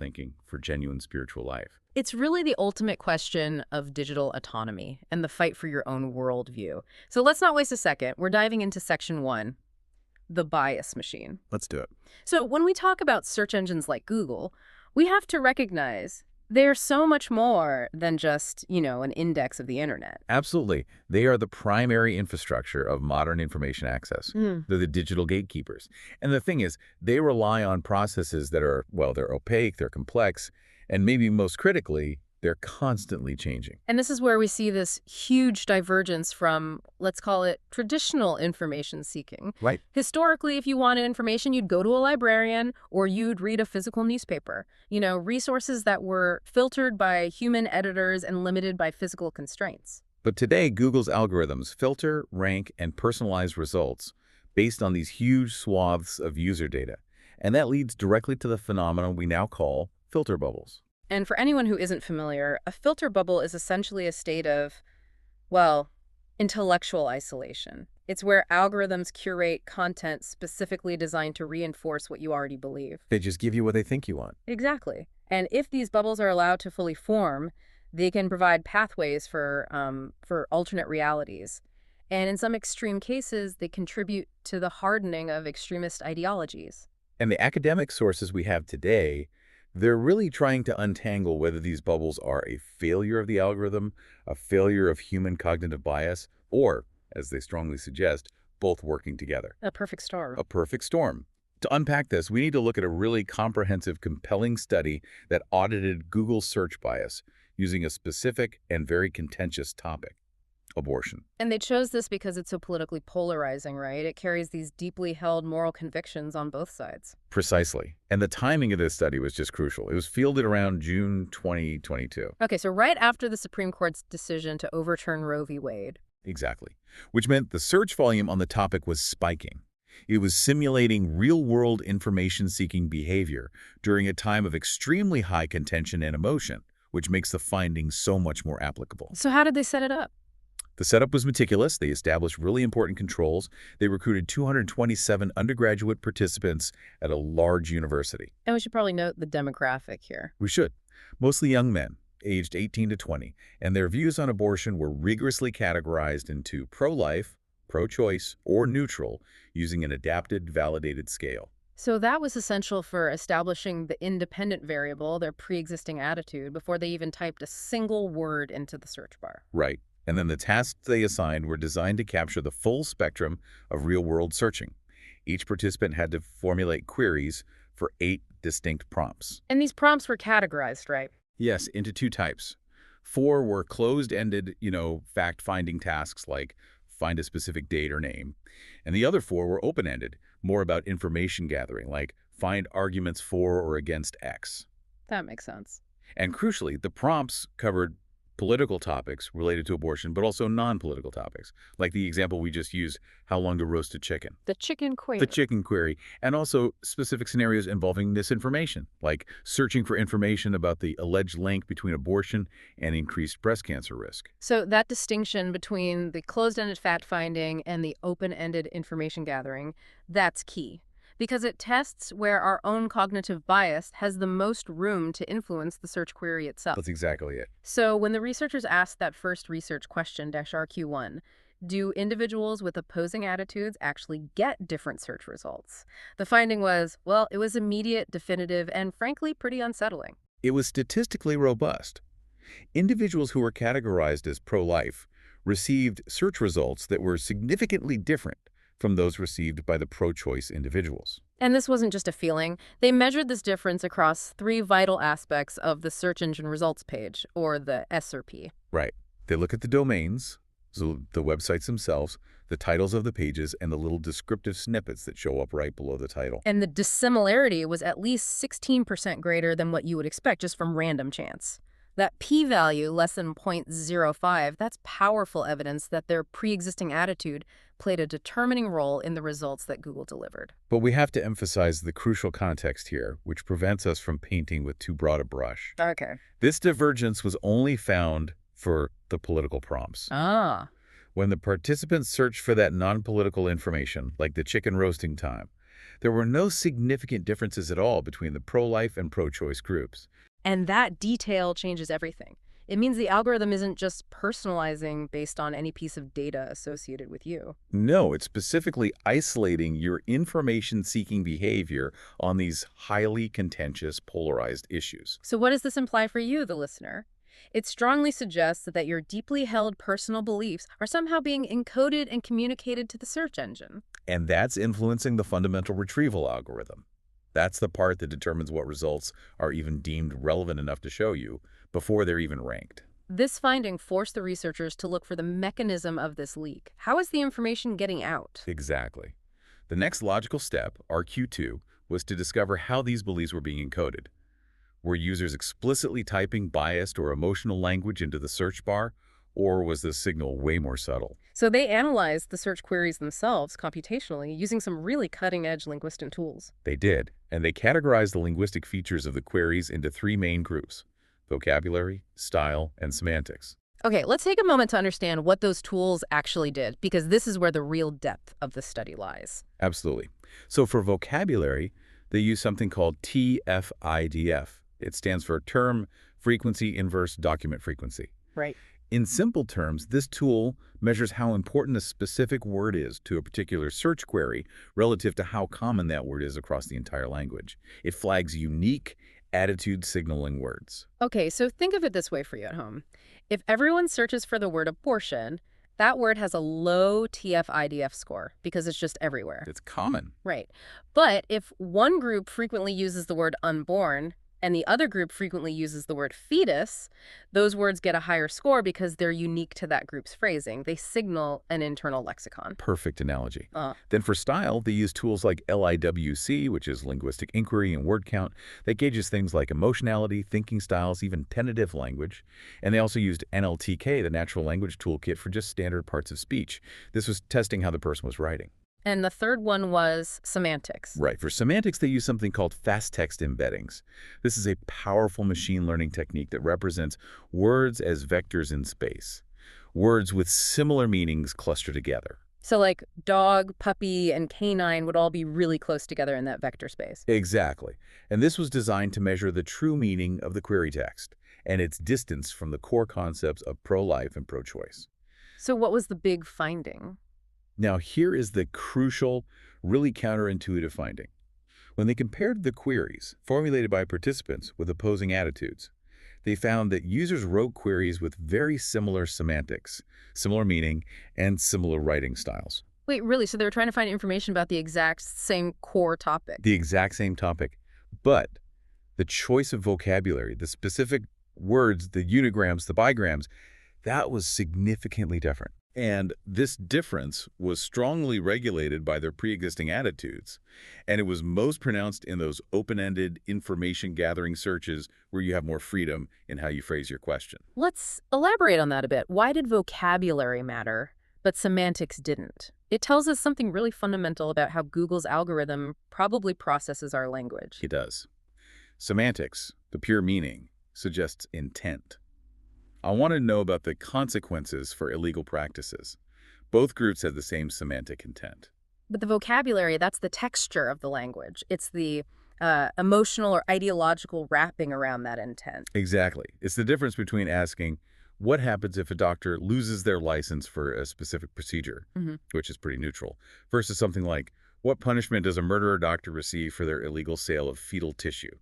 thinking for genuine spiritual life. It's really the ultimate question of digital autonomy and the fight for your own worldview. So let's not waste a second. We're diving into section 1, the bias machine. Let's do it. So when we talk about search engines like Google, we have to recognize they're so much more than just, an index of the internet. Absolutely. They are the primary infrastructure of modern information access. They're the digital gatekeepers. And the thing is, they rely on processes that are, they're opaque, they're complex, and maybe most critically, they're constantly changing. And this is where we see this huge divergence from, let's call it, traditional information seeking. Right. Historically, if you wanted information, you'd go to a librarian or you'd read a physical newspaper. Resources that were filtered by human editors and limited by physical constraints. But today, Google's algorithms filter, rank, and personalize results based on these huge swaths of user data. And that leads directly to the phenomenon we now call filter bubbles. And for anyone who isn't familiar, a filter bubble is essentially a state of, intellectual isolation. It's where algorithms curate content specifically designed to reinforce what you already believe. They just give you what they think you want. Exactly. And if these bubbles are allowed to fully form, they can provide pathways for alternate realities. And in some extreme cases, they contribute to the hardening of extremist ideologies. And the academic sources we have today, they're really trying to untangle whether these bubbles are a failure of the algorithm, a failure of human cognitive bias, or, as they strongly suggest, both working together. A perfect storm. A perfect storm. To unpack this, we need to look at a really comprehensive, compelling study that audited Google's search bias using a specific and very contentious topic: abortion. And they chose this because it's so politically polarizing, right? It carries these deeply held moral convictions on both sides. Precisely. And the timing of this study was just crucial. It was fielded around June 2022. Okay, so right after the Supreme Court's decision to overturn Roe v. Wade. Exactly. Which meant the search volume on the topic was spiking. It was simulating real-world information-seeking behavior during a time of extremely high contention and emotion, which makes the findings so much more applicable. So how did they set it up? The setup was meticulous. They established really important controls. They recruited 227 undergraduate participants at a large university. And we should probably note the demographic here. We should. Mostly young men, aged 18 to 20, and their views on abortion were rigorously categorized into pro-life, pro-choice, or neutral using an adapted, validated scale. So that was essential for establishing the independent variable, their pre-existing attitude, before they even typed a single word into the search bar. Right. And then the tasks they assigned were designed to capture the full spectrum of real-world searching. Each participant had to formulate queries for 8 distinct prompts. And these prompts were categorized, right? Yes, into 2 types. 4 were closed-ended, fact-finding tasks like find a specific date or name. And the other 4 were open-ended, more about information gathering, like find arguments for or against X. That makes sense. And crucially, the prompts covered political topics related to abortion, but also non-political topics, like the example we just used, how long to roast a chicken. The chicken query. The chicken query, and also specific scenarios involving misinformation, like searching for information about the alleged link between abortion and increased breast cancer risk. So that distinction between the closed-ended fact-finding and the open-ended information gathering, that's key. Because it tests where our own cognitive bias has the most room to influence the search query itself. That's exactly it. So when the researchers asked that first research question, -RQ1, do individuals with opposing attitudes actually get different search results? The finding was, it was immediate, definitive, and frankly, pretty unsettling. It was statistically robust. Individuals who were categorized as pro-life received search results that were significantly different from those received by the pro-choice individuals. And this wasn't just a feeling. They measured this difference across 3 vital aspects of the search engine results page, or the SERP. Right. They look at the domains, so the websites themselves, the titles of the pages, and the little descriptive snippets that show up right below the title. And the dissimilarity was at least 16% greater than what you would expect just from random chance. That p-value, less than 0.05, that's powerful evidence that their pre-existing attitude played a determining role in the results that Google delivered. But we have to emphasize the crucial context here, which prevents us from painting with too broad a brush. Okay. This divergence was only found for the political prompts. When the participants searched for that non-political information, like the chicken roasting time, There were no significant differences at all between the pro-life and pro-choice groups. And that detail changes everything. It means the algorithm isn't just personalizing based on any piece of data associated with you. No, it's specifically isolating your information-seeking behavior on these highly contentious, polarized issues. So what does this imply for you, the listener? It strongly suggests that your deeply held personal beliefs are somehow being encoded and communicated to the search engine. And that's influencing the fundamental retrieval algorithm. That's the part that determines what results are even deemed relevant enough to show you before they're even ranked. This finding forced the researchers to look for the mechanism of this leak. How is the information getting out? Exactly. The next logical step, RQ2, was to discover how these beliefs were being encoded. Were users explicitly typing biased or emotional language into the search bar, or was the signal way more subtle? So they analyzed the search queries themselves computationally using some really cutting-edge linguistic tools. They did, and they categorized the linguistic features of the queries into three main groups: vocabulary, style, and semantics. Okay, let's take a moment to understand what those tools actually did, because this is where the real depth of the study lies. Absolutely. So for vocabulary, they use something called TF-IDF. It stands for Term Frequency Inverse Document Frequency. Right. In simple terms, this tool measures how important a specific word is to a particular search query relative to how common that word is across the entire language. It flags unique, attitude-signaling words. Okay, so think of it this way for you at home. If everyone searches for the word abortion, that word has a low TF-IDF score because it's just everywhere. It's common. Right. But if one group frequently uses the word unborn and the other group frequently uses the word fetus, those words get a higher score because they're unique to that group's phrasing. They signal an internal lexicon. Perfect analogy. Then for style, they use tools like LIWC, which is linguistic inquiry and word count, that gauges things like emotionality, thinking styles, even tentative language. And they also used NLTK, the natural language toolkit, for just standard parts of speech. This was testing how the person was writing. And the third one was semantics. Right. For semantics, they use something called fast text embeddings. This is a powerful machine learning technique that represents words as vectors in space. Words with similar meanings cluster together. So like dog, puppy, and canine would all be really close together in that vector space. Exactly. And this was designed to measure the true meaning of the query text and its distance from the core concepts of pro-life and pro-choice. So what was the big finding? Now, here is the crucial, really counterintuitive finding. When they compared the queries formulated by participants with opposing attitudes, they found that users wrote queries with very similar semantics, similar meaning, and similar writing styles. Wait, really? So they were trying to find information about the exact same core topic? The exact same topic. But the choice of vocabulary, the specific words, the unigrams, the bigrams, that was significantly different. And this difference was strongly regulated by their pre-existing attitudes. And it was most pronounced in those open-ended information-gathering searches where you have more freedom in how you phrase your question. Let's elaborate on that a bit. Why did vocabulary matter, but semantics didn't? It tells us something really fundamental about how Google's algorithm probably processes our language. It does. Semantics, the pure meaning, suggests intent. I want to know about the consequences for illegal practices. Both groups had the same semantic intent. But the vocabulary, that's the texture of the language. It's the emotional or ideological wrapping around that intent. Exactly. It's the difference between asking, what happens if a doctor loses their license for a specific procedure, which is pretty neutral, versus something like, what punishment does a murderer doctor receive for their illegal sale of fetal tissue,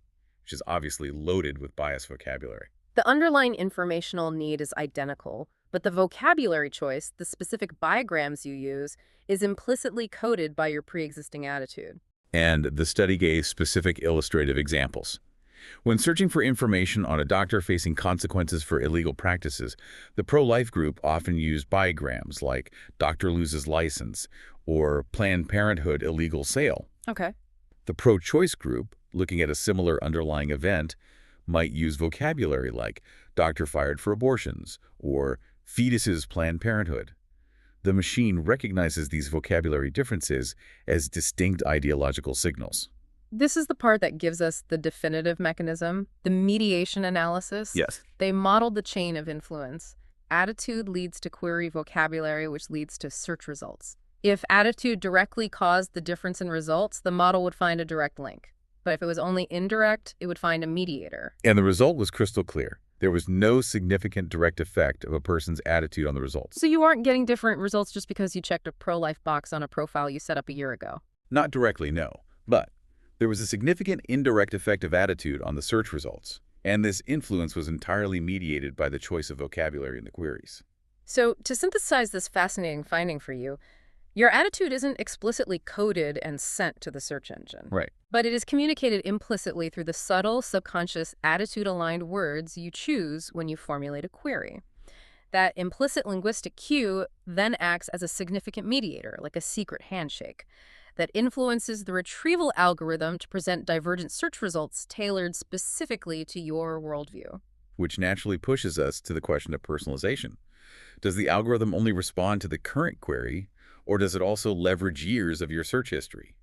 which is obviously loaded with biased vocabulary. The underlying informational need is identical, but the vocabulary choice, the specific bigrams you use, is implicitly coded by your pre-existing attitude. And the study gave specific illustrative examples. When searching for information on a doctor facing consequences for illegal practices, the pro-life group often used bigrams like doctor loses license or Planned Parenthood illegal sale. Okay. The pro-choice group, looking at a similar underlying event, might use vocabulary like doctor fired for abortions or fetuses Planned Parenthood. The machine recognizes these vocabulary differences as distinct ideological signals. This is the part that gives us the definitive mechanism, the mediation analysis. Yes. They modeled the chain of influence. Attitude leads to query vocabulary, which leads to search results. If attitude directly caused the difference in results, the model would find a direct link. But if it was only indirect, it would find a mediator. And the result was crystal clear. There was no significant direct effect of a person's attitude on the results. So you aren't getting different results just because you checked a pro-life box on a profile you set up a year ago. Not directly, no. But there was a significant indirect effect of attitude on the search results. And this influence was entirely mediated by the choice of vocabulary in the queries. So to synthesize this fascinating finding for you, your attitude isn't explicitly coded and sent to the search engine. Right. But it is communicated implicitly through the subtle, subconscious, attitude-aligned words you choose when you formulate a query. That implicit linguistic cue then acts as a significant mediator, like a secret handshake, that influences the retrieval algorithm to present divergent search results tailored specifically to your worldview. Which naturally pushes us to the question of personalization. Does the algorithm only respond to the current query, or does it also leverage years of your search history?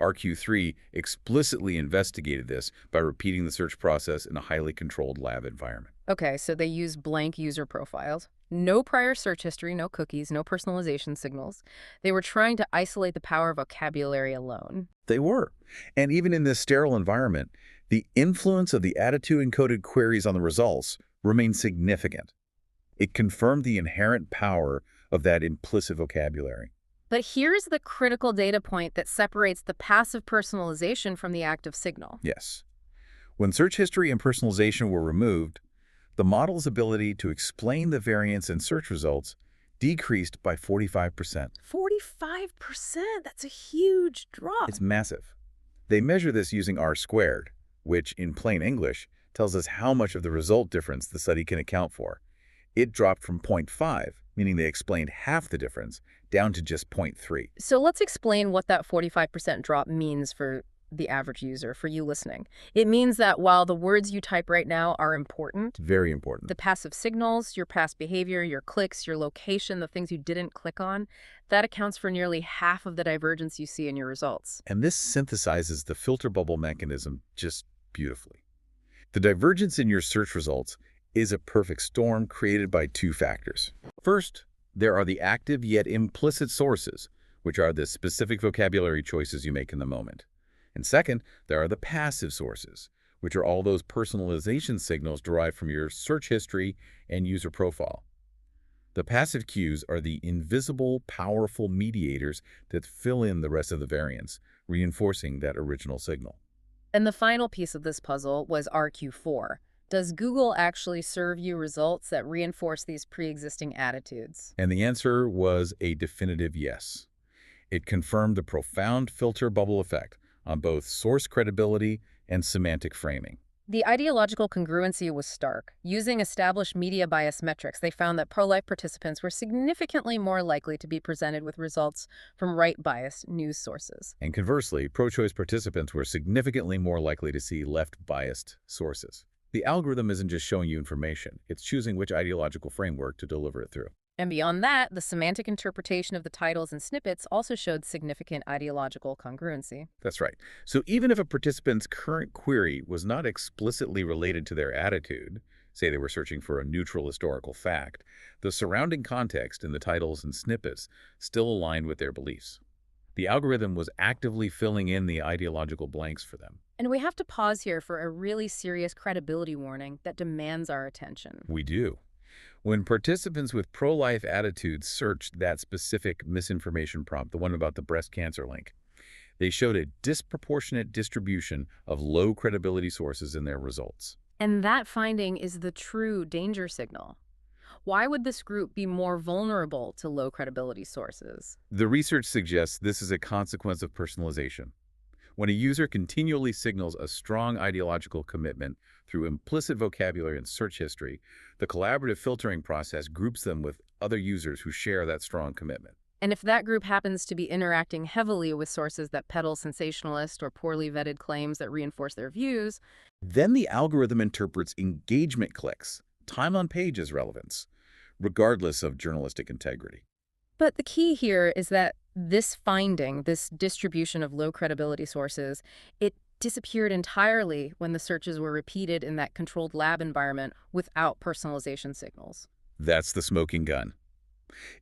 RQ3 explicitly investigated this by repeating the search process in a highly controlled lab environment. Okay, so they use blank user profiles. No prior search history, no cookies, no personalization signals. They were trying to isolate the power of vocabulary alone. They were. And even in this sterile environment, the influence of the attitude-encoded queries on the results remained significant. It confirmed the inherent power of that implicit vocabulary. But here's the critical data point that separates the passive personalization from the active signal. Yes. When search history and personalization were removed, the model's ability to explain the variance in search results decreased by 45%. 45%? That's a huge drop. It's massive. They measure this using R-squared, which, in plain English, tells us how much of the result difference the study can account for. It dropped from 0.5, meaning they explained half the difference, down to just 0.3. So let's explain what that 45% drop means for the average user, for you listening. It means that while the words you type right now are important, Very important. the passive signals, your past behavior, your clicks, your location, the things you didn't click on, that accounts for nearly half of the divergence you see in your results. And this synthesizes the filter bubble mechanism just beautifully. The divergence in your search results is a perfect storm created by two factors. First, there are the active yet implicit sources, which are the specific vocabulary choices you make in the moment. And second, there are the passive sources, which are all those personalization signals derived from your search history and user profile. The passive cues are the invisible, powerful mediators that fill in the rest of the variance, reinforcing that original signal. And the final piece of this puzzle was RQ4. Does Google actually serve you results that reinforce these pre-existing attitudes? And the answer was a definitive yes. It confirmed the profound filter bubble effect on both source credibility and semantic framing. The ideological congruency was stark. Using established media bias metrics, they found that pro-life participants were significantly more likely to be presented with results from right-biased news sources. And conversely, pro-choice participants were significantly more likely to see left-biased sources. The algorithm isn't just showing you information, it's choosing which ideological framework to deliver it through. And beyond that, the semantic interpretation of the titles and snippets also showed significant ideological congruency. That's right. So even if a participant's current query was not explicitly related to their attitude, say they were searching for a neutral historical fact, the surrounding context in the titles and snippets still aligned with their beliefs. The algorithm was actively filling in the ideological blanks for them. And we have to pause here for a really serious credibility warning that demands our attention. We do. When participants with pro-life attitudes searched that specific misinformation prompt, the one about the breast cancer link, they showed a disproportionate distribution of low credibility sources in their results. And that finding is the true danger signal. Why would this group be more vulnerable to low credibility sources? The research suggests this is a consequence of personalization. When a user continually signals a strong ideological commitment through implicit vocabulary and search history, the collaborative filtering process groups them with other users who share that strong commitment. And if that group happens to be interacting heavily with sources that peddle sensationalist or poorly vetted claims that reinforce their views, then the algorithm interprets engagement clicks, time on page as relevance, regardless of journalistic integrity. But the key here is that this finding, this distribution of low credibility sources, it disappeared entirely when the searches were repeated in that controlled lab environment without personalization signals. That's the smoking gun.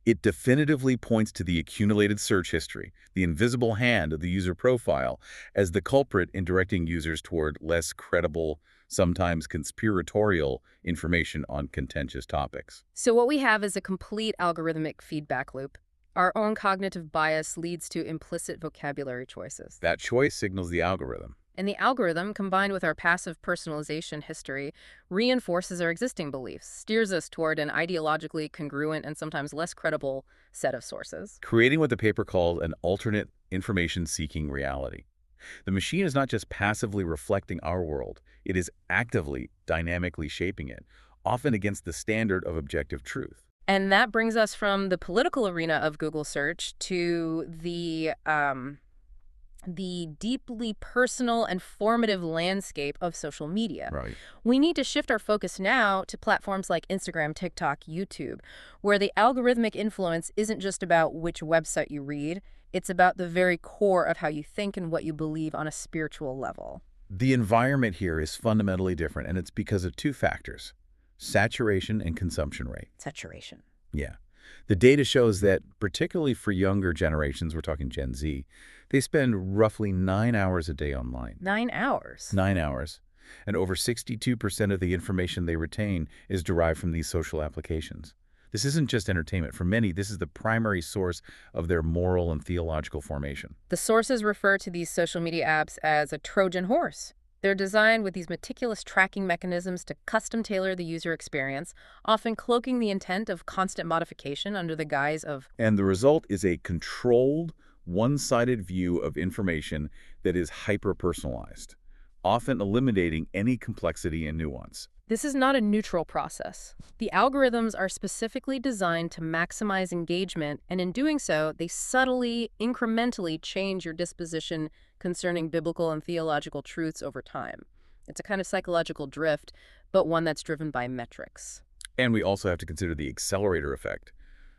It definitively points to the accumulated search history, the invisible hand of the user profile, as the culprit in directing users toward less credible, sometimes conspiratorial information on contentious topics. So what we have is a complete algorithmic feedback loop. Our own cognitive bias leads to implicit vocabulary choices. That choice signals the algorithm. And the algorithm, combined with our passive personalization history, reinforces our existing beliefs, steers us toward an ideologically congruent and sometimes less credible set of sources. Creating what the paper called an alternate information-seeking reality. The machine is not just passively reflecting our world, it is actively, dynamically shaping it, often against the standard of objective truth. And that brings us from the political arena of Google search to the deeply personal and formative landscape of social media. Right. We need to shift our focus now to platforms like Instagram, TikTok, YouTube, where the algorithmic influence isn't just about which website you read, it's about the very core of how you think and what you believe on a spiritual level. The environment here is fundamentally different, and it's because of two factors: saturation and consumption rate. Saturation. Yeah. The data shows that, particularly for younger generations, we're talking Gen Z, they spend roughly 9 hours a day online. 9 hours? 9 hours. And over 62% of the information they retain is derived from these social applications. This isn't just entertainment. For many, this is the primary source of their moral and theological formation. The sources refer to these social media apps as a Trojan horse. They're designed with these meticulous tracking mechanisms to custom tailor the user experience, often cloaking the intent of constant modification under the guise of... And the result is a controlled, one-sided view of information that is hyper-personalized, often eliminating any complexity and nuance. This is not a neutral process. The algorithms are specifically designed to maximize engagement, and in doing so, they subtly, incrementally change your disposition concerning biblical and theological truths over time. It's a kind of psychological drift, but one that's driven by metrics. And we also have to consider the accelerator effect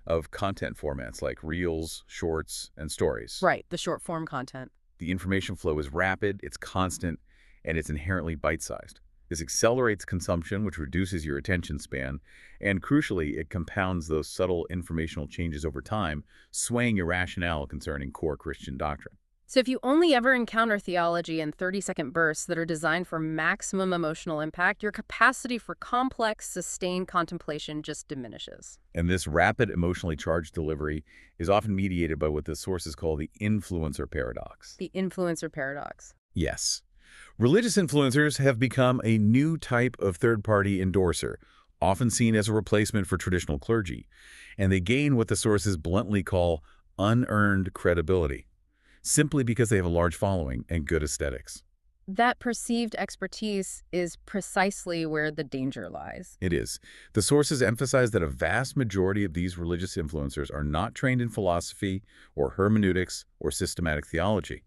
of content formats like Reels, Shorts, and Stories. Right, the short-form content. The information flow is rapid, it's constant, and it's inherently bite-sized. This accelerates consumption, which reduces your attention span, and crucially, it compounds those subtle informational changes over time, swaying your rationale concerning core Christian doctrine. So if you only ever encounter theology in 30-second bursts that are designed for maximum emotional impact, your capacity for complex, sustained contemplation just diminishes. And this rapid, emotionally charged delivery is often mediated by what the sources call the influencer paradox. The influencer paradox. Yes. Religious influencers have become a new type of third-party endorser, often seen as a replacement for traditional clergy, and they gain what the sources bluntly call unearned credibility, simply because they have a large following and good aesthetics. That perceived expertise is precisely where the danger lies. It is. The sources emphasize that a vast majority of these religious influencers are not trained in philosophy or hermeneutics or systematic theology.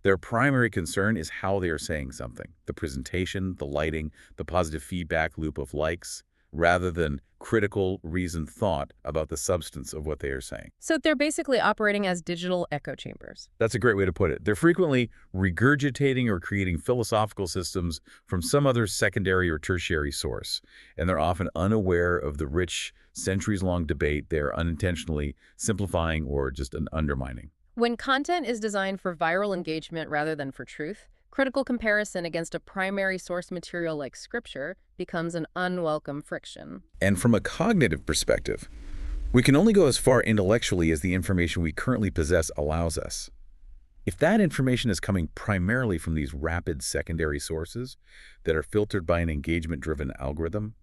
Their primary concern is how they are saying something, the presentation, the lighting, the positive feedback loop of likes, rather than critical, reasoned thought about the substance of what they are saying. So they're basically operating as digital echo chambers. That's a great way to put it. They're frequently regurgitating or creating philosophical systems from some other secondary or tertiary source, and they're often unaware of the rich, centuries-long debate they're unintentionally simplifying or just undermining. When content is designed for viral engagement rather than for truth, critical comparison against a primary source material like scripture becomes an unwelcome friction. And from a cognitive perspective, we can only go as far intellectually as the information we currently possess allows us. If that information is coming primarily from these rapid secondary sources that are filtered by an engagement-driven algorithm,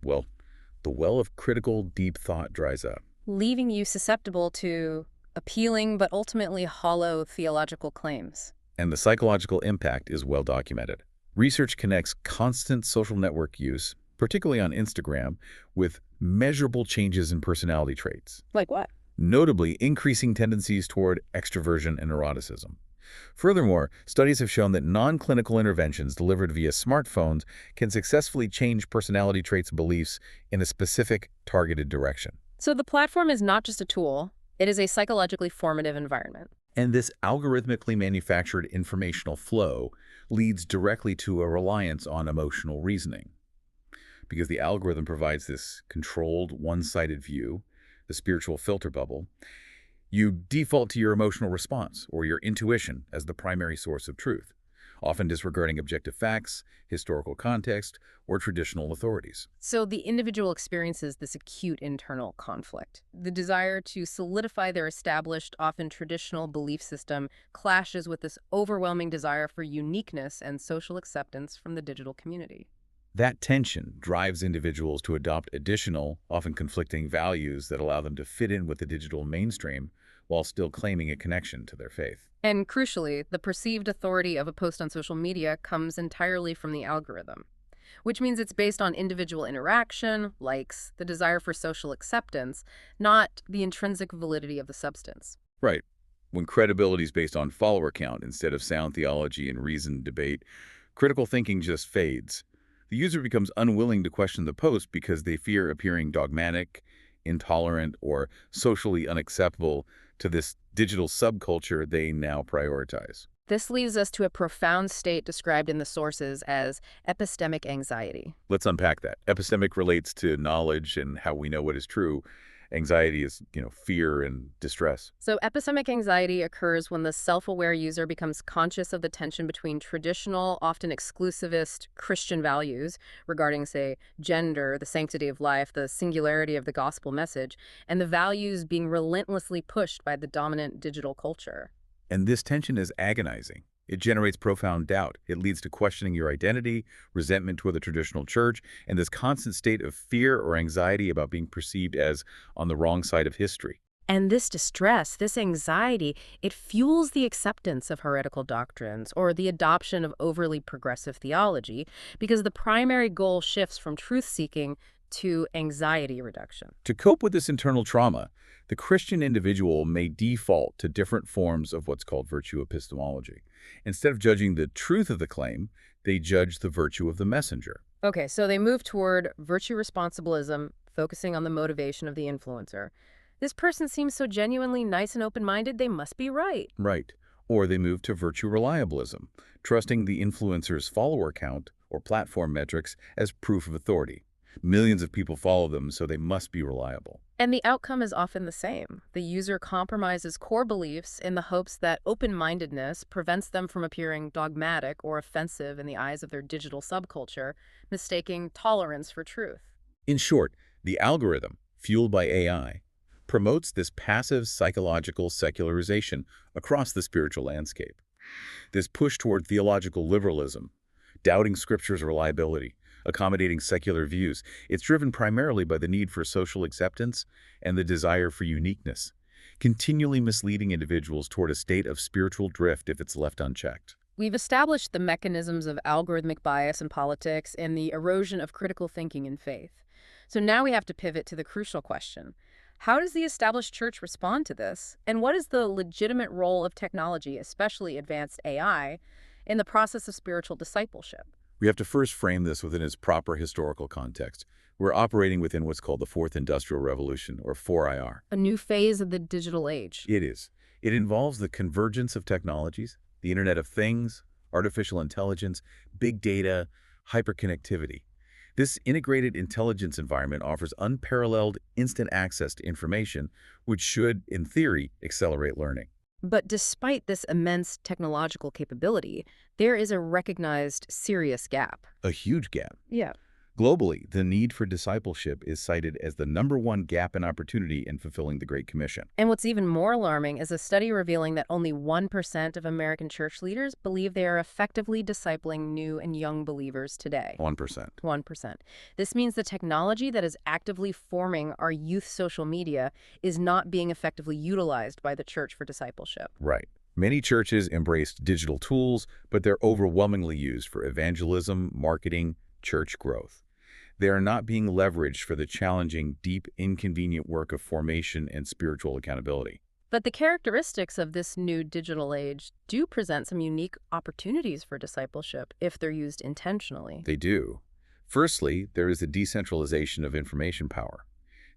well, the well of critical, deep thought dries up. Leaving you susceptible to appealing but ultimately hollow theological claims. And the psychological impact is well documented. Research connects constant social network use, particularly on Instagram, with measurable changes in personality traits. Like what? Notably, increasing tendencies toward extroversion and neuroticism. Furthermore, studies have shown that non-clinical interventions delivered via smartphones can successfully change personality traits and beliefs in a specific, targeted direction. So the platform is not just a tool, it is a psychologically formative environment. And this algorithmically manufactured informational flow leads directly to a reliance on emotional reasoning. Because the algorithm provides this controlled, one-sided view, the spiritual filter bubble, you default to your emotional response or your intuition as the primary source of truth, often disregarding objective facts, historical context, or traditional authorities. So the individual experiences this acute internal conflict. The desire to solidify their established, often traditional belief system clashes with this overwhelming desire for uniqueness and social acceptance from the digital community. That tension drives individuals to adopt additional, often conflicting values that allow them to fit in with the digital mainstream while still claiming a connection to their faith. And crucially, the perceived authority of a post on social media comes entirely from the algorithm, which means it's based on individual interaction, likes, the desire for social acceptance, not the intrinsic validity of the substance. Right. When credibility is based on follower count instead of sound theology and reasoned debate, critical thinking just fades. The user becomes unwilling to question the post because they fear appearing dogmatic, intolerant, or socially unacceptable to this digital subculture they now prioritize. This leads us to a profound state described in the sources as epistemic anxiety. Let's unpack that. Epistemic relates to knowledge and how we know what is true. Anxiety is, fear and distress. So epistemic anxiety occurs when the self-aware user becomes conscious of the tension between traditional, often exclusivist Christian values regarding, say, gender, the sanctity of life, the singularity of the gospel message, and the values being relentlessly pushed by the dominant digital culture. And this tension is agonizing. It generates profound doubt. It leads to questioning your identity, resentment toward the traditional church, and this constant state of fear or anxiety about being perceived as on the wrong side of history. And this distress, this anxiety, it fuels the acceptance of heretical doctrines or the adoption of overly progressive theology because the primary goal shifts from truth-seeking to anxiety reduction. To cope with this internal trauma, the Christian individual may default to different forms of what's called virtue epistemology. Instead of judging the truth of the claim, they judge the virtue of the messenger. Okay, so they move toward virtue responsibilism, focusing on the motivation of the influencer. This person seems so genuinely nice and open-minded, they must be right. Right. Or they move to virtue reliabilism, trusting the influencer's follower count or platform metrics as proof of authority. Millions of people follow them, so they must be reliable. And the outcome is often the same. The user compromises core beliefs in the hopes that open-mindedness prevents them from appearing dogmatic or offensive in the eyes of their digital subculture, mistaking tolerance for truth. In short, the algorithm, fueled by AI, promotes this passive psychological secularization across the spiritual landscape. This push toward theological liberalism, doubting Scripture's reliability, accommodating secular views, it's driven primarily by the need for social acceptance and the desire for uniqueness, continually misleading individuals toward a state of spiritual drift if it's left unchecked. We've established the mechanisms of algorithmic bias in politics and the erosion of critical thinking in faith. So now we have to pivot to the crucial question. How does the established church respond to this? And what is the legitimate role of technology, especially advanced AI, in the process of spiritual discipleship? We have to first frame this within its proper historical context. We're operating within what's called the Fourth Industrial Revolution, or 4IR. A new phase of the digital age. It is. It involves the convergence of technologies, the Internet of Things, artificial intelligence, big data, hyperconnectivity. This integrated intelligence environment offers unparalleled instant access to information, which should, in theory, accelerate learning. But despite this immense technological capability, there is a recognized serious gap. A huge gap. Yeah. Globally, the need for discipleship is cited as the #1 gap in opportunity in fulfilling the Great Commission. And what's even more alarming is a study revealing that only 1% of American church leaders believe they are effectively discipling new and young believers today. 1%. 1%. This means the technology that is actively forming our youth social media is not being effectively utilized by the church for discipleship. Right. Many churches embrace digital tools, but they're overwhelmingly used for evangelism, marketing, church growth. They are not being leveraged for the challenging, deep, inconvenient work of formation and spiritual accountability. But the characteristics of this new digital age do present some unique opportunities for discipleship if they're used intentionally. They do. Firstly, there is the decentralization of information power.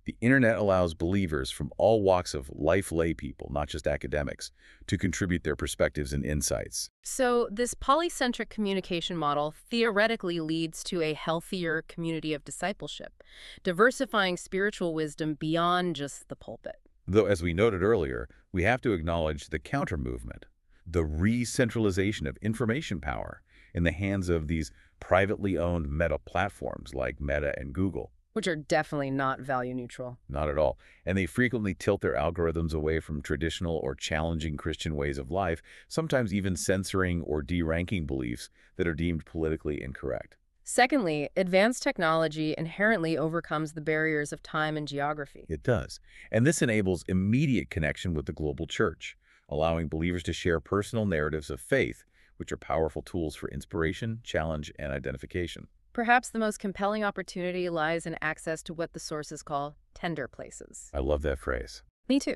The internet allows believers from all walks of life lay people, not just academics, to contribute their perspectives and insights. So this polycentric communication model theoretically leads to a healthier community of discipleship, diversifying spiritual wisdom beyond just the pulpit. Though, as we noted earlier, we have to acknowledge the counter-movement, the re-centralization of information power in the hands of these privately owned meta platforms like Meta and Google. Which are definitely not value neutral. Not at all. And they frequently tilt their algorithms away from traditional or challenging Christian ways of life, sometimes even censoring or deranking beliefs that are deemed politically incorrect. Secondly, advanced technology inherently overcomes the barriers of time and geography. It does. And this enables immediate connection with the global church, allowing believers to share personal narratives of faith, which are powerful tools for inspiration, challenge, and identification. Perhaps the most compelling opportunity lies in access to what the sources call tender places. I love that phrase. Me too.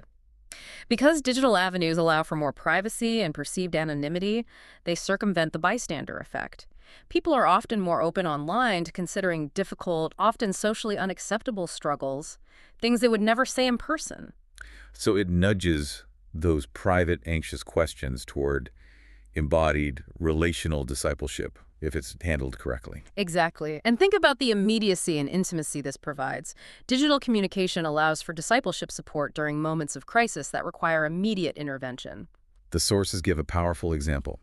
Because digital avenues allow for more privacy and perceived anonymity, they circumvent the bystander effect. People are often more open online to considering difficult, often socially unacceptable struggles, things they would never say in person. So it nudges those private, anxious questions toward embodied relational discipleship, if it's handled correctly. Exactly. And think about the immediacy and intimacy this provides. Digital communication allows for discipleship support during moments of crisis that require immediate intervention. The sources give a powerful example.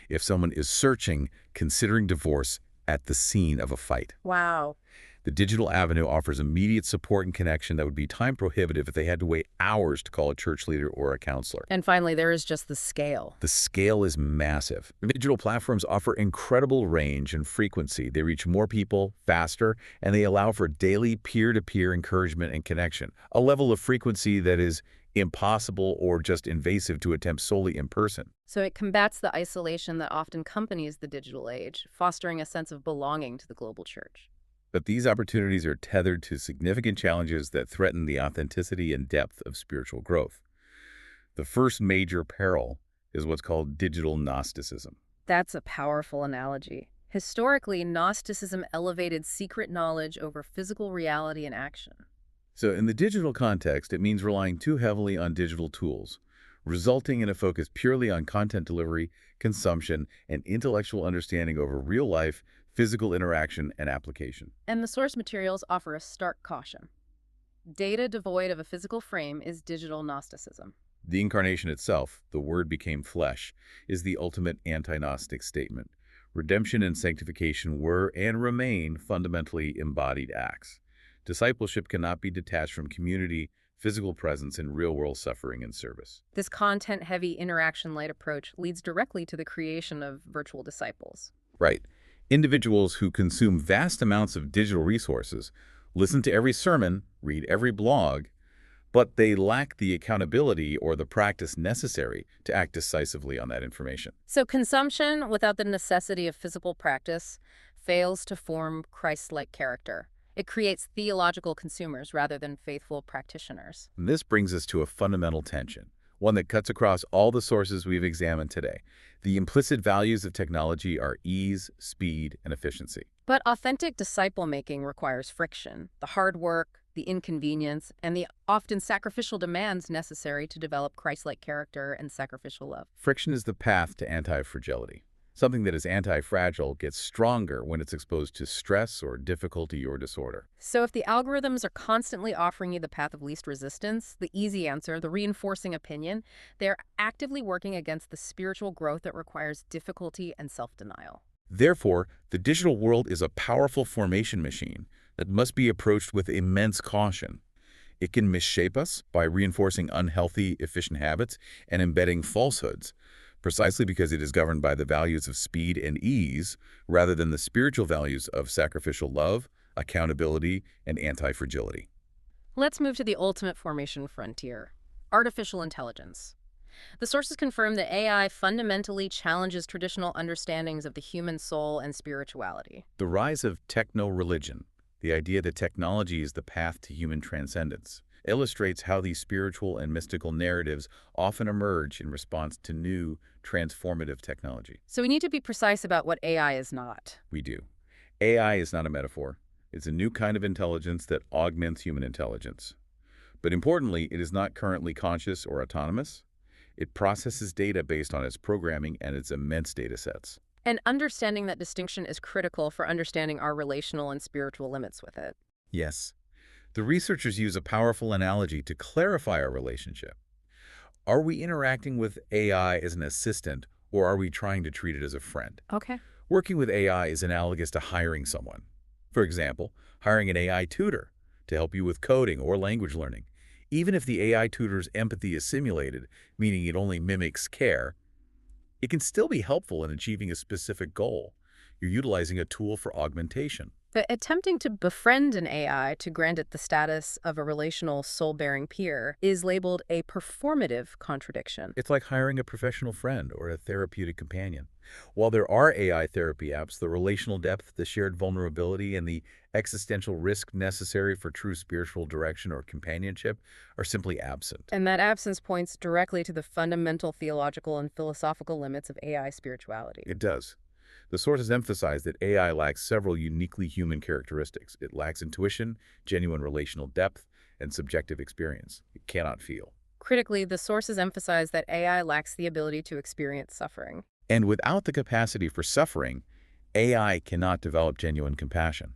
If someone is searching, considering divorce at the scene of a fight, Wow. the digital avenue offers immediate support and connection that would be time prohibitive if they had to wait hours to call a church leader or a counselor. And finally, there is just the scale. The scale is massive. Digital platforms offer incredible range and frequency. They reach more people faster, and they allow for daily peer-to-peer encouragement and connection, a level of frequency that is impossible or just invasive to attempt solely in person. So it combats the isolation that often accompanies the digital age, fostering a sense of belonging to the global church. But these opportunities are tethered to significant challenges that threaten the authenticity and depth of spiritual growth. The first major peril is what's called digital Gnosticism. That's a powerful analogy. Historically, Gnosticism elevated secret knowledge over physical reality and action. So in the digital context, it means relying too heavily on digital tools, resulting in a focus purely on content delivery, consumption, and intellectual understanding over real-life, physical interaction and application. And the source materials offer a stark caution. Data devoid of a physical frame is digital Gnosticism. The incarnation itself, the Word became flesh, is the ultimate anti-Gnostic statement. Redemption and sanctification were and remain fundamentally embodied acts. Discipleship cannot be detached from community, physical presence, and real-world suffering and service. This content-heavy, interaction-light approach leads directly to the creation of virtual disciples. Right. Individuals who consume vast amounts of digital resources, listen to every sermon, read every blog, but they lack the accountability or the practice necessary to act decisively on that information. So consumption without the necessity of physical practice fails to form Christ-like character. It creates theological consumers rather than faithful practitioners. And this brings us to a fundamental tension, one that cuts across all the sources we've examined today. The implicit values of technology are ease, speed, and efficiency. But authentic disciple-making requires friction, the hard work, the inconvenience, and the often sacrificial demands necessary to develop Christ-like character and sacrificial love. Friction is the path to anti-fragility. Something that is anti-fragile gets stronger when it's exposed to stress or difficulty or disorder. So if the algorithms are constantly offering you the path of least resistance, the easy answer, the reinforcing opinion, they're actively working against the spiritual growth that requires difficulty and self-denial. Therefore, the digital world is a powerful formation machine that must be approached with immense caution. It can misshape us by reinforcing unhealthy, efficient habits and embedding falsehoods, precisely because it is governed by the values of speed and ease rather than the spiritual values of sacrificial love, accountability, and anti-fragility. Let's move to the ultimate formation frontier, artificial intelligence. The sources confirm that AI fundamentally challenges traditional understandings of the human soul and spirituality. The rise of techno-religion, the idea that technology is the path to human transcendence, illustrates how these spiritual and mystical narratives often emerge in response to new, transformative technology. So we need to be precise about what AI is not. We do. AI is not a metaphor, It's a new kind of intelligence that augments human intelligence. But importantly, it is not currently conscious or autonomous. It processes data based on its programming and its immense data sets. And understanding that distinction is critical for understanding our relational and spiritual limits with it. Yes. The researchers use a powerful analogy to clarify our relationship. Are we interacting with AI as an assistant, or are we trying to treat it as a friend? Okay. Working with AI is analogous to hiring someone. For example, hiring an AI tutor to help you with coding or language learning. Even if the AI tutor's empathy is simulated, meaning it only mimics care, it can still be helpful in achieving a specific goal. You're utilizing a tool for augmentation. But attempting to befriend an AI to grant it the status of a relational soul-bearing peer is labeled a performative contradiction. It's like hiring a professional friend or a therapeutic companion. While there are AI therapy apps, the relational depth, the shared vulnerability, and the existential risk necessary for true spiritual direction or companionship are simply absent. And that absence points directly to the fundamental theological and philosophical limits of AI spirituality. It does. The sources emphasize that AI lacks several uniquely human characteristics. It lacks intuition, genuine relational depth, and subjective experience. It cannot feel. Critically, the sources emphasize that AI lacks the ability to experience suffering. And without the capacity for suffering, AI cannot develop genuine compassion.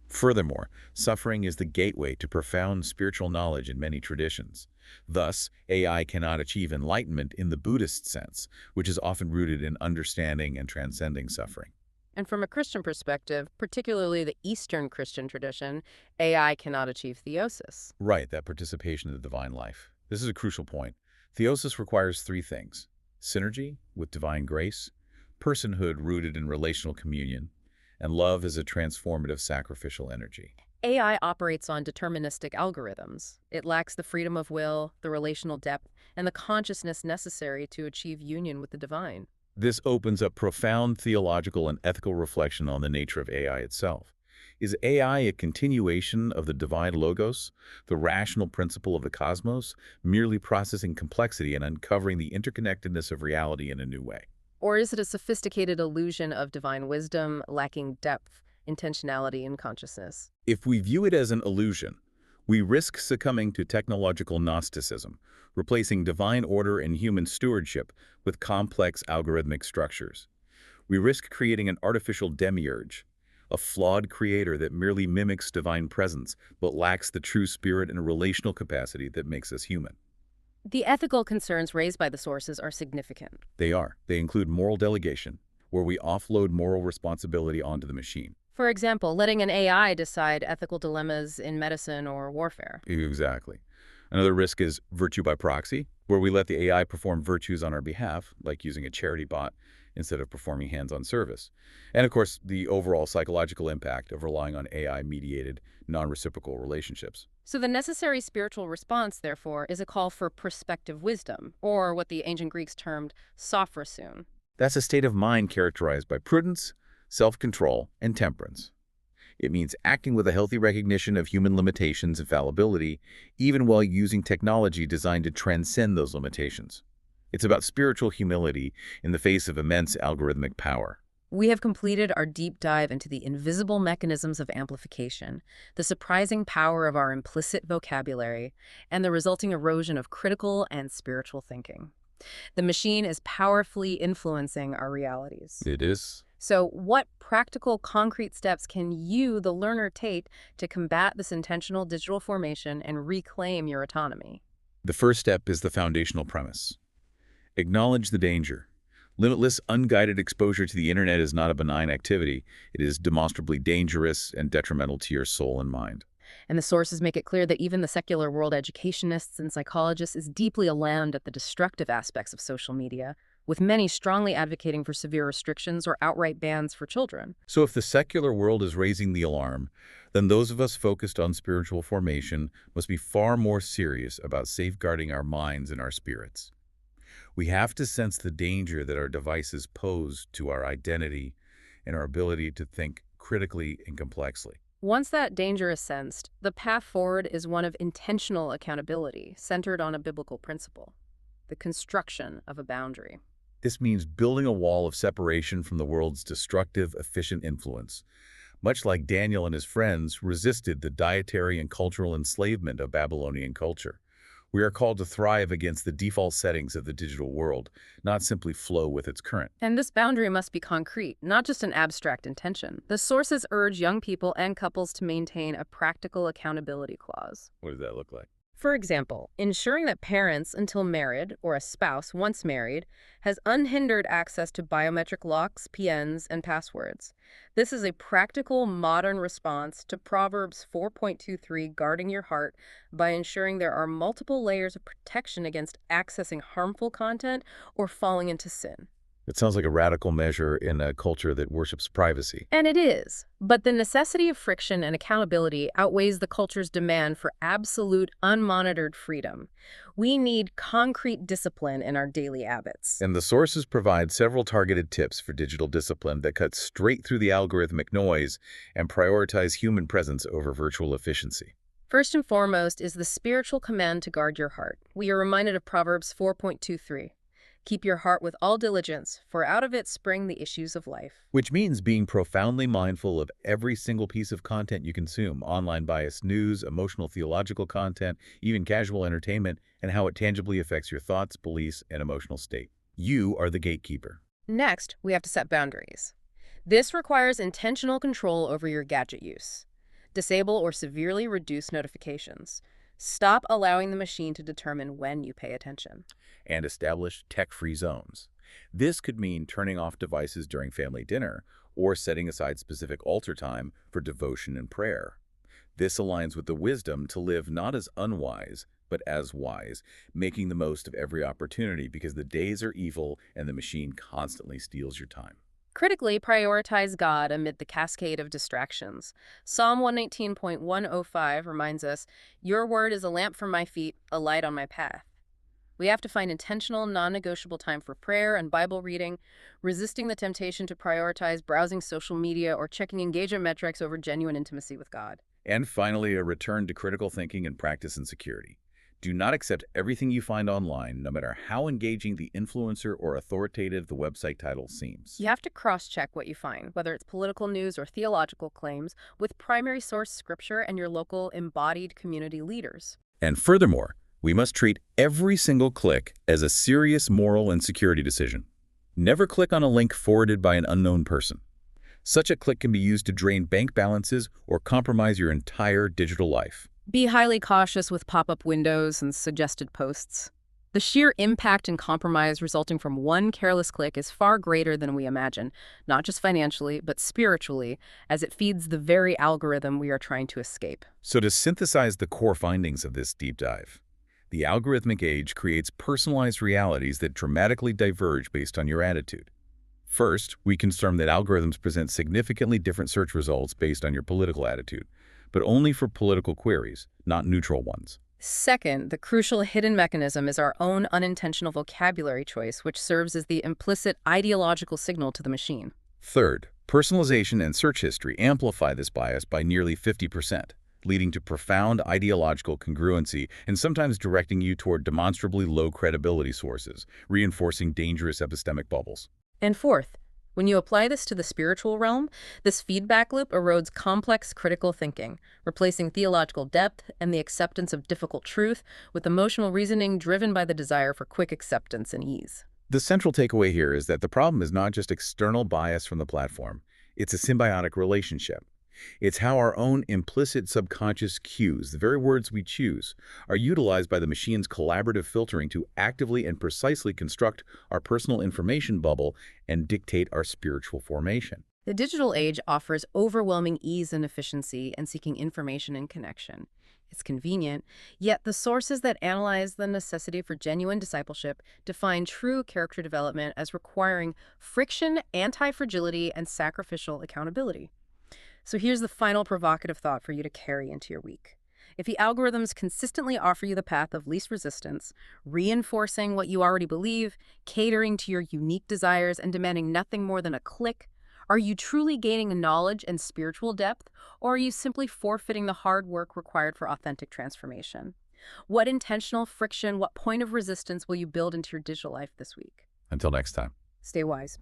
Furthermore, suffering is the gateway to profound spiritual knowledge in many traditions. Thus, AI cannot achieve enlightenment in the Buddhist sense, which is often rooted in understanding and transcending suffering. And from a Christian perspective, particularly the Eastern Christian tradition, AI cannot achieve theosis. Right, that participation in the divine life. This is a crucial point. Theosis requires three things: synergy with divine grace, personhood rooted in relational communion, and love as a transformative sacrificial energy. AI operates on deterministic algorithms. It lacks the freedom of will, the relational depth, and the consciousness necessary to achieve union with the divine. This opens up profound theological and ethical reflection on the nature of AI itself. Is AI a continuation of the divine logos, the rational principle of the cosmos, merely processing complexity and uncovering the interconnectedness of reality in a new way? Or is it a sophisticated illusion of divine wisdom, lacking depth, intentionality, and consciousness? If we view it as an illusion, we risk succumbing to technological Gnosticism, replacing divine order and human stewardship with complex algorithmic structures. We risk creating an artificial demiurge, a flawed creator that merely mimics divine presence but lacks the true spirit and relational capacity that makes us human. The ethical concerns raised by the sources are significant. They are. They include moral delegation, where we offload moral responsibility onto the machine. For example, letting an AI decide ethical dilemmas in medicine or warfare. Exactly. Another risk is virtue by proxy, where we let the AI perform virtues on our behalf, like using a charity bot instead of performing hands-on service. And of course, the overall psychological impact of relying on AI-mediated, non-reciprocal relationships. So the necessary spiritual response, therefore, is a call for prospective wisdom, or what the ancient Greeks termed sophrosyne. That's a state of mind characterized by prudence, self-control, and temperance. It means acting with a healthy recognition of human limitations and fallibility, even while using technology designed to transcend those limitations. It's about spiritual humility in the face of immense algorithmic power. We have completed our deep dive into the invisible mechanisms of amplification, the surprising power of our implicit vocabulary, and the resulting erosion of critical and spiritual thinking. The machine is powerfully influencing our realities. It is. So what practical, concrete steps can you, the learner, take to combat this intentional digital formation and reclaim your autonomy? The first step is the foundational premise. Acknowledge the danger. Limitless, unguided exposure to the internet is not a benign activity. It is demonstrably dangerous and detrimental to your soul and mind. And the sources make it clear that even the secular world educationists and psychologists is deeply alarmed at the destructive aspects of social media, with many strongly advocating for severe restrictions or outright bans for children. So if the secular world is raising the alarm, then those of us focused on spiritual formation must be far more serious about safeguarding our minds and our spirits. We have to sense the danger that our devices pose to our identity and our ability to think critically and complexly. Once that danger is sensed, the path forward is one of intentional accountability, centered on a biblical principle: the construction of a boundary. This means building a wall of separation from the world's destructive, efficient influence much like Daniel and his friends resisted the dietary and cultural enslavement of Babylonian culture. We are called to thrive against the default settings of the digital world, not simply flow with its current. And this boundary must be concrete, not just an abstract intention. The sources urge young people and couples to maintain a practical accountability clause. What does that look like? For example, ensuring that parents until married, or a spouse once married, has unhindered access to biometric locks, PNs, and passwords. This is a practical, modern response to Proverbs 4.23, guarding your heart, by ensuring there are multiple layers of protection against accessing harmful content or falling into sin. It sounds like a radical measure in a culture that worships privacy. And it is. But the necessity of friction and accountability outweighs the culture's demand for absolute, unmonitored freedom. We need concrete discipline in our daily habits. And the sources provide several targeted tips for digital discipline that cut straight through the algorithmic noise and prioritize human presence over virtual efficiency. First and foremost is the spiritual command to guard your heart. We are reminded of Proverbs 4.23. Keep your heart with all diligence, for out of it spring the issues of life. Which means being profoundly mindful of every single piece of content you consume, online biased news, emotional theological content, even casual entertainment, and how it tangibly affects your thoughts, beliefs, and emotional state. You are the gatekeeper. Next, we have to set boundaries. This requires intentional control over your gadget use. Disable or severely reduce notifications. Stop allowing the machine to determine when you pay attention. And establish tech-free zones. This could mean turning off devices during family dinner or setting aside specific altar time for devotion and prayer. This aligns with the wisdom to live not as unwise, but as wise, making the most of every opportunity because the days are evil and the machine constantly steals your time. Critically, prioritize God amid the cascade of distractions. Psalm 119.105 reminds us, "Your word is a lamp for my feet, a light on my path." We have to find intentional, non-negotiable time for prayer and Bible reading, resisting the temptation to prioritize browsing social media or checking engagement metrics over genuine intimacy with God. And finally, a return to critical thinking and practice and security. Do not accept everything you find online, no matter how engaging the influencer or authoritative the website title seems. You have to cross-check what you find, whether it's political news or theological claims, with primary source scripture and your local embodied community leaders. And furthermore, we must treat every single click as a serious moral and security decision. Never click on a link forwarded by an unknown person. Such a click can be used to drain bank balances or compromise your entire digital life. Be highly cautious with pop-up windows and suggested posts. The sheer impact and compromise resulting from one careless click is far greater than we imagine, not just financially, but spiritually, as it feeds the very algorithm we are trying to escape. So to synthesize the core findings of this deep dive, the algorithmic age creates personalized realities that dramatically diverge based on your attitude. First, we confirm that algorithms present significantly different search results based on your political attitude, but only for political queries, not neutral ones. Second, the crucial hidden mechanism is our own unintentional vocabulary choice, which serves as the implicit ideological signal to the machine. Third, personalization and search history amplify this bias by nearly 50%, leading to profound ideological congruency and sometimes directing you toward demonstrably low credibility sources, reinforcing dangerous epistemic bubbles. And fourth, when you apply this to the spiritual realm, this feedback loop erodes complex critical thinking, replacing theological depth and the acceptance of difficult truth with emotional reasoning driven by the desire for quick acceptance and ease. The central takeaway here is that the problem is not just external bias from the platform. It's a symbiotic relationship. It's how our own implicit subconscious cues, the very words we choose, are utilized by the machine's collaborative filtering to actively and precisely construct our personal information bubble and dictate our spiritual formation. The digital age offers overwhelming ease and efficiency in seeking information and connection. It's convenient, yet the sources that analyze the necessity for genuine discipleship define true character development as requiring friction, anti-fragility, and sacrificial accountability. So here's the final provocative thought for you to carry into your week. If the algorithms consistently offer you the path of least resistance, reinforcing what you already believe, catering to your unique desires, and demanding nothing more than a click, are you truly gaining knowledge and spiritual depth, or are you simply forfeiting the hard work required for authentic transformation? What intentional friction, what point of resistance will you build into your digital life this week? Until next time. Stay wise.